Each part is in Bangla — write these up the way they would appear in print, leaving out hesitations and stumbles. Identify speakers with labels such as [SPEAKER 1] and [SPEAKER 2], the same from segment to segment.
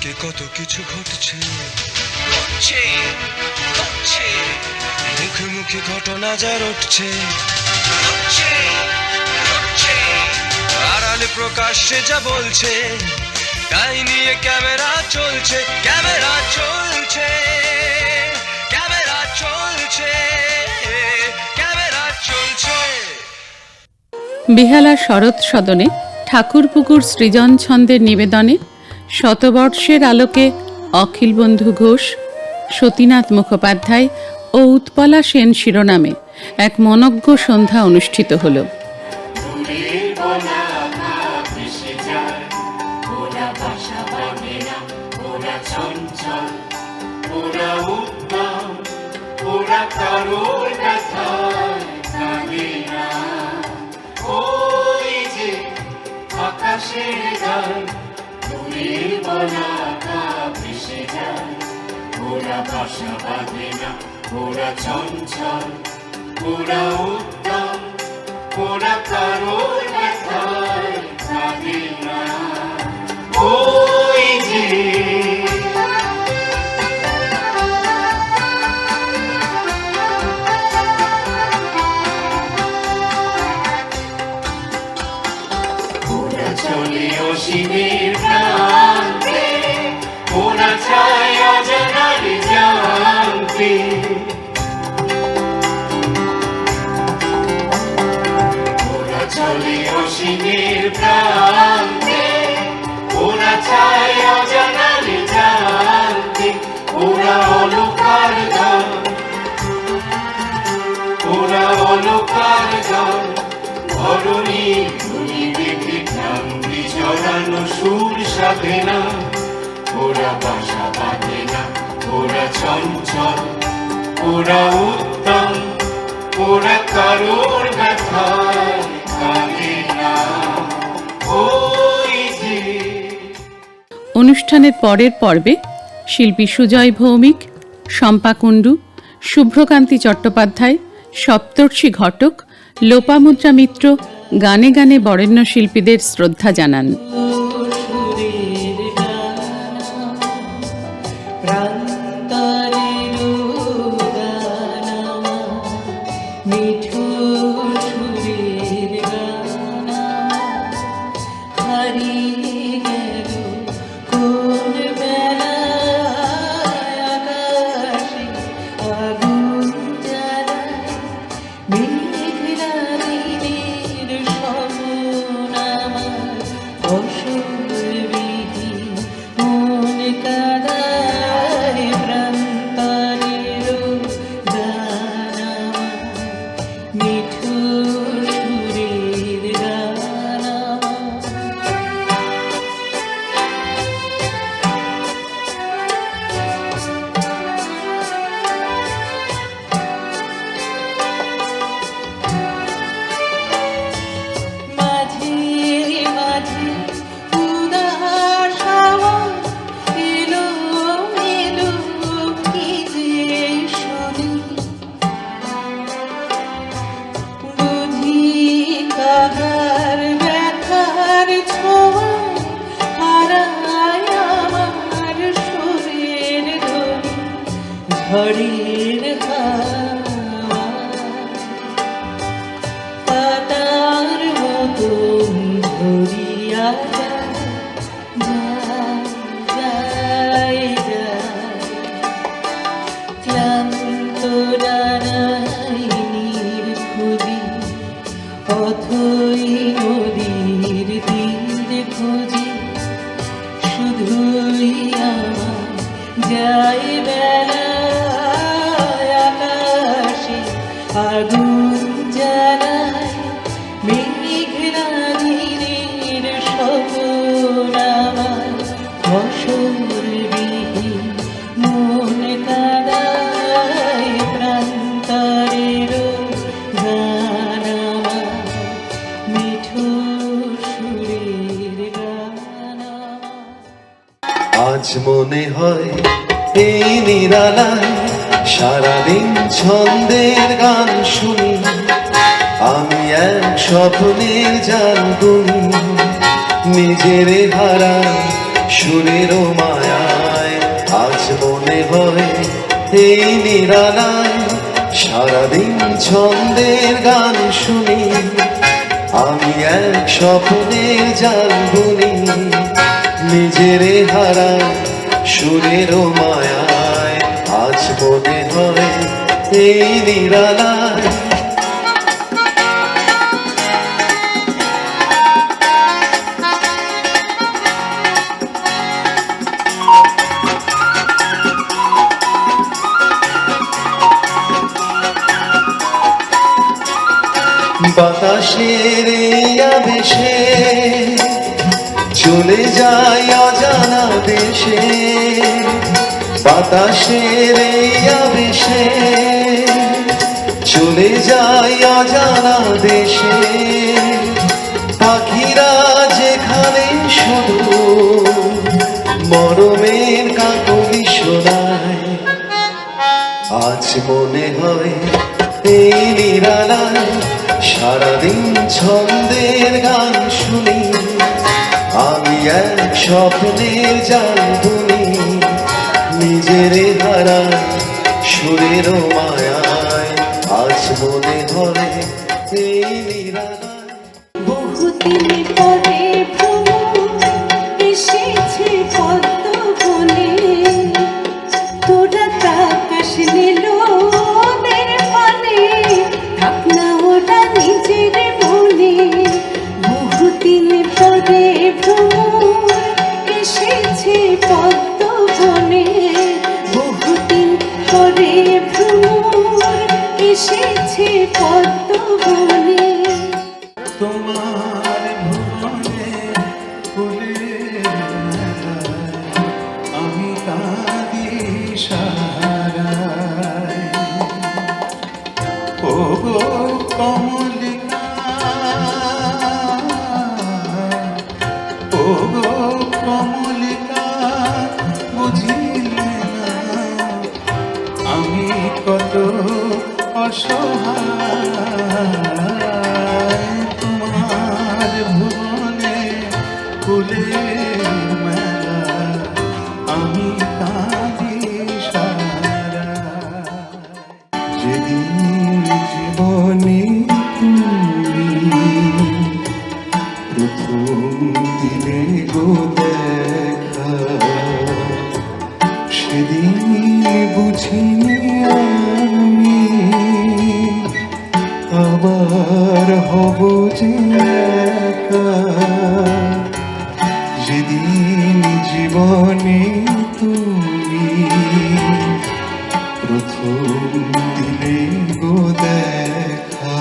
[SPEAKER 1] চারিদিকে কত কিছু ঘটছে, মুখে মুখে ঘটনা যা রটছে, আড়ালে প্রকাশ্যে যা বলছে, তাই নিয়ে ক্যামেরা চলছে, ক্যামেরা চলছে, ক্যামেরা চলছে, ক্যামেরা চলছে।
[SPEAKER 2] বেহালা শরৎ সদনে ঠাকুরপুকুর সৃজন ছন্দের নিবেদনে শতবর্ষের আলোকে অখিল বন্ধু ঘোষ, সতীনাথ মুখোপাধ্যায় ও উৎপলা সেন শিরোনামে এক মনজ্ঞ সন্ধ্যা অনুষ্ঠিত হল।
[SPEAKER 3] ওরা বাসা বাঁধে না, ওরা চঞ্চল, ওরা উত্তম, ওরা কারোর ব্যথায় কাঁদে না। ওই যে ওরা চলে অসীমের প্রান্তে, ওরা চায় অজানার জানতে, ওরা চলে অসীমের প্রান্তে, ওরা চায় অজানার জানতে, ওরা অলকার গান, ওরা অলকার গান, ধরণী ধুলি দেখে ক্লান্তি জড়ানো সুর সাধে না। ওরা বাসা বাঁধে না, ওরা চঞ্চল, ওরা উত্তম, ওরা কারোর ব্যথায় কাঁদে না। ওই যে
[SPEAKER 2] অনুষ্ঠানের পরের পর্বে শিল্পী সুজয় ভৌমিক, শম্পা কুণ্ডু, শুভ্রকান্তি চট্টোপাধ্যায়, সপ্তর্ষি ঘটক, লোপামুদ্রা মিত্র গানে গানে বরেণ্য শিল্পীদের শ্রদ্ধা জানান।
[SPEAKER 4] ঝড়ের হাওয়া পাতার মতন ঝরিয়া যায়, ক্লান্ত ডানায় নির্খুঁজি অথই নদীর তীর খুঁজি, শুধুই আমার যায় বেলা আগুন জ্বালায় মেঘনা দিনের স্বপ্ন আমার, ফসলবিহীন মন কাদায় প্রান্তরের গান আমার, মিঠু সুরের গান।
[SPEAKER 5] আজ মনে হয় এই নিরালায় সারাদিন ছন্দের গান শুনি, আমি এক স্বপ্নের জাল বুনি, নিজের হারা সুরের মায়ায় আজ মনে হয় এই নিরালায় সারাদিন ছন্দের গান শুনি আমি এক স্বপ্নের জাল বুনি নিজেরে হারা সুরের মায়ায় আজ মনে হয় এই নিরালায় বাতাসের এই আবেশে চলে যায় অজানা দেশে বাতাসের এই আবেশে চলে যায় অজানা দেশে পাখিরা যেখানে শুধু মরমের কাকলি শোনায় আজ মনে হয় এই নিরালায় সারাদিন ছন্দের গান শুনি আমি এক স্বপ্নের জাল বুনি নিজেরে হারা সুরের মায়ায় আজ মনে হয় এই নিরালায়
[SPEAKER 4] বহুদিন পরে ভ্রমণ এসেছে পদ্ম বনে তোরা তাকাশ নিল ওদের পানে থাক না ওরা নিজের মনে বহুদিন পরে ভ্রমণ এসেছে পদ্ম বনে বহুদিন পরে ভ্রমণ এসেছে পদ্ম বনে
[SPEAKER 3] তোমার ভুবনে ফুলের মেলায় আমি কাঁদি সারায় ও গো কমলিকা ও গো কমলিকা বুঝিলে না আমি কত অসহায় তোমার ভুবনে ফুলের মেলা আমি কাঁদি সারায় যেদিন জীবনে তুমি প্রথম দিলে গো দেখা সেদিন বুঝিনি আমি আবার হব যে একা যেদিন জীবনে তুমি প্রথম দিলে গো দেখা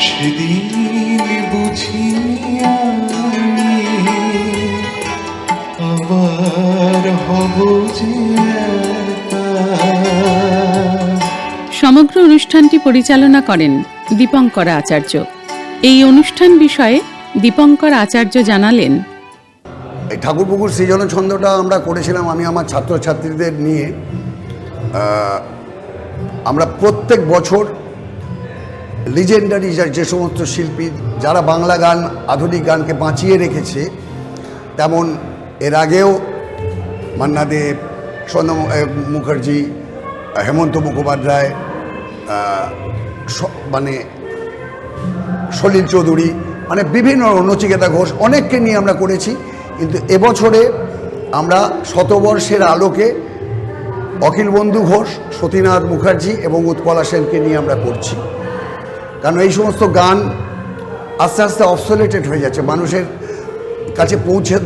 [SPEAKER 3] সেদিন বুঝিনি আমি আবার হব যে একা
[SPEAKER 2] সমগ্র অনুষ্ঠানটি পরিচালনা করেন দীপঙ্কর আচার্য। এই অনুষ্ঠান বিষয়ে দীপঙ্কর আচার্য জানালেন,
[SPEAKER 6] এই ঠাকুরপুকুর সৃজন ছন্দটা আমরা করেছিলাম আমি আমার ছাত্রছাত্রীদের নিয়ে। আমরা প্রত্যেক বছর লিজেন্ডারি যে সমস্ত শিল্পী যারা বাংলা গান আধুনিক গানকে বাঁচিয়ে রেখেছে, তেমন এর আগেও মান্না দে, সন্ধ্যা মুখার্জি, হেমন্ত মুখোপাধ্যায়, মানে সলিল চৌধুরী, মানে বিভিন্ন নচিকেতা ঘোষ, অনেককে নিয়ে আমরা করেছি। কিন্তু এবছরে আমরা শতবর্ষের আলোকে অখিল বন্ধু ঘোষ, সতীনাথ মুখার্জি এবং উৎপলা সেনকে নিয়ে আমরা করছি। কারণ এই সমস্ত গান আস্তে আস্তে অবসোলেটেড হয়ে যাচ্ছে, মানুষের কাছে পৌঁছে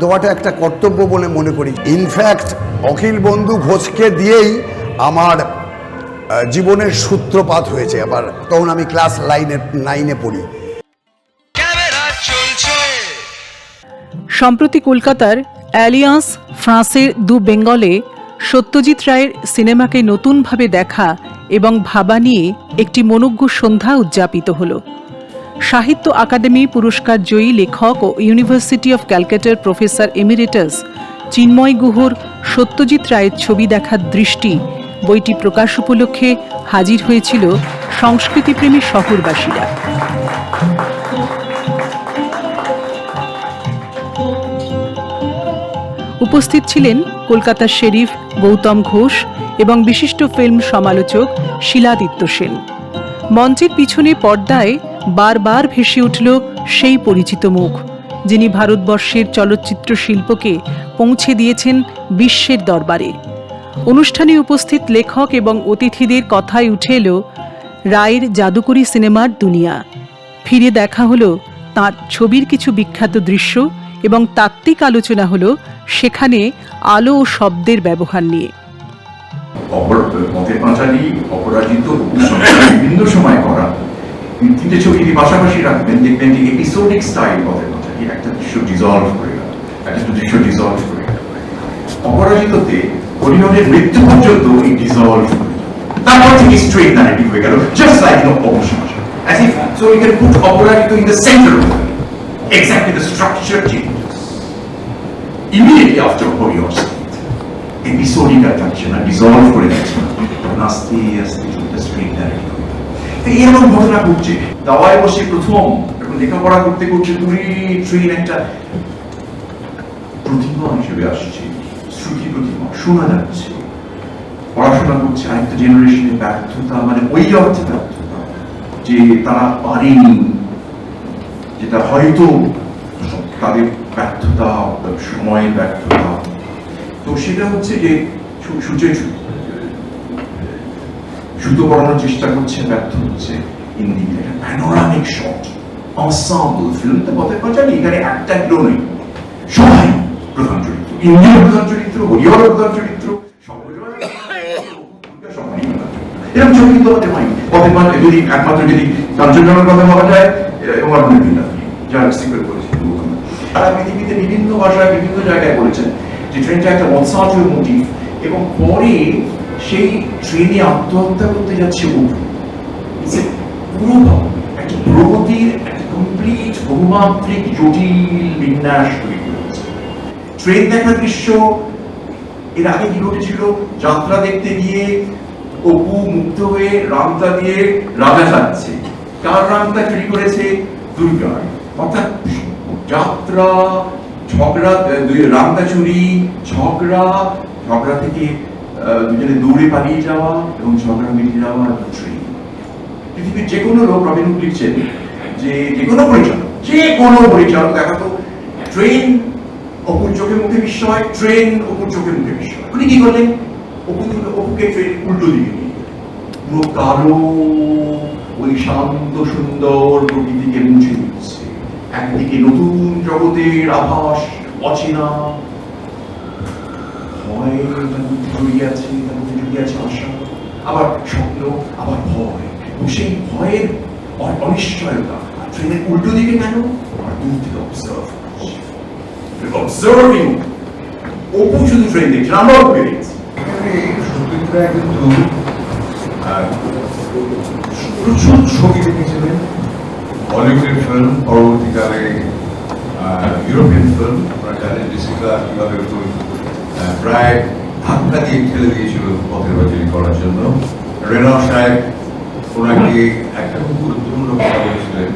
[SPEAKER 6] দেওয়াটা একটা কর্তব্য বলে মনে করি। ইনফ্যাক্ট অখিল বন্ধু ঘোষকে দিয়েই আমার জীবনের সূত্রপাত হয়েছে। আবার তখন আমি ক্লাস 9-এ পড়ি।
[SPEAKER 1] ক্যামেরা চলছে।
[SPEAKER 7] সম্প্রতি কলকাতার অ্যালিয়ান্স ফ্রান্সের দু বেঙ্গলে সত্যজিৎ রায়ের সিনেমাকে নতুনভাবে দেখা এবং ভাবা নিয়ে একটি মনোজ্ঞ সন্ধ্যা উদযাপিত হল। সাহিত্য আকাদেমি পুরস্কার জয়ী লেখক ও ইউনিভার্সিটি অফ ক্যালকাটার প্রফেসর এমিরেটাস চিন্ময় গুহর সত্যজিৎ রায়ের ছবি দেখার দৃষ্টি বইটি প্রকাশ উপলক্ষে হাজির হয়েছিল সংস্কৃতিপ্রেমী শহরবাসীরা। উপস্থিত ছিলেন কলকাতার শেরিফ গৌতম ঘোষ এবং বিশিষ্ট ফিল্ম সমালোচক শিলাদিত্য সেন। মঞ্চের পিছনে পর্দায় বারবার ভেসে উঠল সেই পরিচিত মুখ, যিনি ভারতবর্ষের চলচ্চিত্র শিল্পকে পৌঁছে দিয়েছেন বিশ্বের দরবারে। অনুষ্ঠানে উপস্থিত লেখক এবং অতিথিদের কথায় উঠে এলো রায়ের জাদুকরী সিনেমার দুনিয়া। ফিরে দেখা হলো তাঁর ছবির কিছু বিখ্যাত দৃশ্য এবং তাত্ত্বিক আলোচনা হলো সেখানে আলো ও শব্দের ব্যবহার নিয়ে।
[SPEAKER 8] পথের পাঁচালী, অপরাজিত, বিভিন্ন সময় করা তিনটে ছবি যদি পাশাপাশি রাখবেন, দেখবেন যে এপিসোডিক স্টাইল পথের পাঁচালী, একটা দৃশ্য ডিজলভ করে গেল, একটা দৃশ্য ডিজলভ করে গেল। অপরাজিততে হরিহরের মৃত্যু পর্যন্ত এই ডিজলভ করে গেল, তারপর থেকে স্ট্রেট ন্যারেটিভ হয়ে গেল, জাস্ট লাইক অবসান। As if so we can put Aparajito in the center of it. Exactly, the structure changes immediately after Horiyor's death. Episodic attraction and dissolve করে যাচ্ছে, আস্তে আস্তে চলতে স্ট্রেট ন্যারেটিভ। তো এরকম ঘটনা ঘটছে। দাওয়ায় বসে প্রথম এখন লেখাপড়া করতে করতে দূরে ট্রেন একটা প্রতিমা হিসেবে আসছে, শ্রুতি প্রতিমা শোনা যাচ্ছে। পড়াশোনা করছে আরেকটা জেনারেশনের ব্যর্থতা, মানে ওই অর্থে ব্যর্থতা যে তারা পারেনি, যেটা হয়তো তাদের ব্যর্থতা, সময়ের ব্যর্থতা। তো সেটা হচ্ছে যে সুতো পড়ানোর চেষ্টা করছে, ব্যর্থ হচ্ছে। ইন্ডিয়া একটা প্যানোরামিক শট ensemble ফিল্ম, তো পথের পাঁচালী এখানে একটা হিরো নেই, সবাই প্রধান চরিত্র, ইন্ডিয়ার প্রধান চরিত্র, হরিহর প্রধান চরিত্র, এরকম ছবি কিন্তু আমাদের হয়নি। পথের পাঁচালী যদি একমাত্র যদি কাঞ্চনজঙ্ঘার কথা ভাবা যায় এবং আপনার যারা সিকুয়েল করেছেন, তারা পৃথিবীতে বিভিন্ন ভাষায় বিভিন্ন জায়গায় বলেছেন যে ট্রেনটা একটা মনসাজীয় মোটিভ, এবং পরে সেই ট্রেনে আত্মহত্যা করতে যাচ্ছে পুরো একটা প্রগতির একটা কমপ্লিট বহুমাত্রিক জটিল বিন্যাস তৈরি করেছে। ট্রেন দেখার দৃশ্য এর আগে কি ঘটেছিল, যাত্রা দেখতে গিয়ে অপু মুক্ত হয়ে রামতা দিয়ে রাজা যাচ্ছে, কার রামতা চুরি করেছে, দুর্গার। অর্থাৎ যাত্রা, ঝগড়া, রামতা চুরি, ঝগড়া থেকে দুজনে দৌড়ে পালিয়ে যাওয়া এবং ঝগড়া মিটে যাওয়া, ট্রেন। পৃথিবীর যে কোনো লোক, রবিন হুড লিখছেন যে যে কোনো পরিচালক দেখাতো ট্রেন অপুর চোখে মুখে বিস্ময়, ট্রেন অপুর চোখে মুখে বিস্ময়। উনি কি করলেন, অপুকে ট্রেন উল্টো দিকে নিয়ে পুরো কালো ওই শান্ত সুন্দর প্রকৃতিকে মুছে দিচ্ছে। একদিকে নতুন জগতের আভাস, অচেনা ভয় জড়িয়ে আছে, আশা, আবার স্বপ্ন, আবার ভয়, এবং সেই ভয়ের অনিশ্চয়তা। ট্রেনের উল্টো দিকে কেন, আর দূর থেকে অবজার্ভিং। অপু শুধু ট্রেন দেখছেন, আমরাও পেরেছি।
[SPEAKER 9] সত্যজিৎরা কিন্তু প্রচুর ছবি দেখেছিলেন, বলিউডের ফিল্ম, পরবর্তীকালে ইউরোপিয়ান ফিল্ম। আপনারা জানেন জেসিকা কিভাবে প্রায় ধাক্কা দিয়ে ঠেলে দিয়েছিল পথের পাঁচালী করার জন্য। রেনা সাহেব ওনাকে একটা খুব গুরুত্বপূর্ণ কথা বলেছিলেন,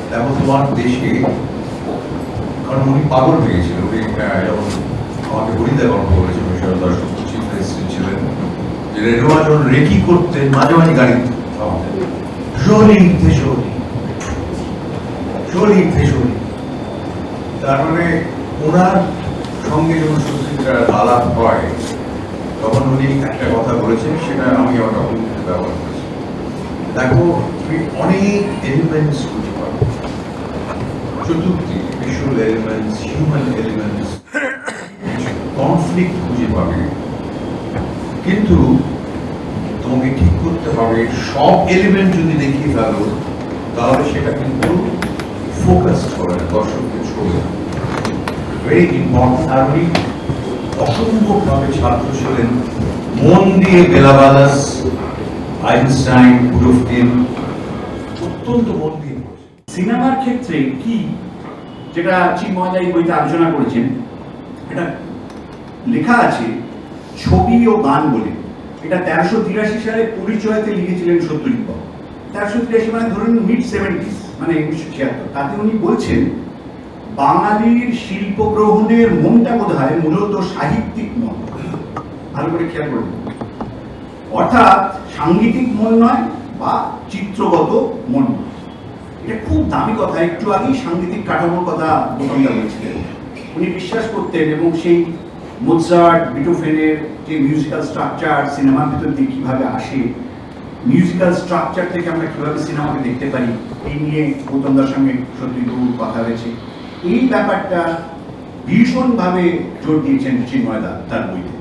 [SPEAKER 9] দেখো তোমার দেশে, কারণ উনি পাগল হয়ে গেছিলেন। উনি যেমন আমাকে হরিদা গল্প করেছেন, দর্শক চিফ প্রেসিডেন্ট ছিলেন, যে রেনোয়া যখন রেকি করতেন মাঝে মাঝে গাড়ি থামাতেন, তার মানে ওনার সঙ্গে যখন সত্যজিৎরার আলাপ হয় তখন উনি একটা কথা বলেছেন, সেটা আমি আমার ডকুমেন্টে ব্যবহার করেছি। দেখো তুমি অনেক এলিমেন্টস খুঁজে পাবে, চতুর্দিকে visual elements, human elements, conflict খুঁজে পাবে, কিন্তু তোমাকে ঠিক করতে হবে সব এলিমেন্ট যদি দেখিয়ে ফেলো তাহলে সেটা কিন্তু ফোকাস করে দর্শককে ছবি। Very important. আর উনি অসম্ভবভাবে ছাত্র ছিলেন, মন দিয়ে বেলাবাদাস, আইনস্টাইন, পুরোফকিন অত্যন্ত মন দিয়ে।
[SPEAKER 10] সিনেমার ক্ষেত্রে কি, যেটা চিন্ময় বইতে আলোচনা করেছেন, এটা লেখা আছে ছবি ও গান বলে। এটা 1383 সালে পরিচয়তে লিখেছিলেন সত্যজিৎ বাবু। 1383 মানে ধরুন মিড 70s, মানে 1976। তাতে উনি বলছেন বাঙালির শিল্প গ্রহণের মনটা বোধ হয় মূলত সাহিত্যিক মন, ভালো করে খেয়াল করুন, অর্থাৎ সাংগীতিক মন নয় বা চিত্রগত মন নয়। এটা খুব দামি কথা। একটু আগেই সাংগীতিক কাঠামোর কথা বোতামদা বলছিলেন। উনি বিশ্বাস করতেন এবং সেই মোৎসার্ট, বিটোফেনের যে মিউজিক্যাল স্ট্রাকচার সিনেমার ভিতর দিয়ে কিভাবে আসে, মিউজিক্যাল স্ট্রাকচার থেকে আমরা কিভাবে সিনেমাকে দেখতে পারি, এই নিয়ে গৌতমদার সঙ্গে সত্যি বহু কথা হয়েছে। এই ব্যাপারটা ভীষণভাবে জোর দিয়েছেন চিন্ময়দা তার বইতে।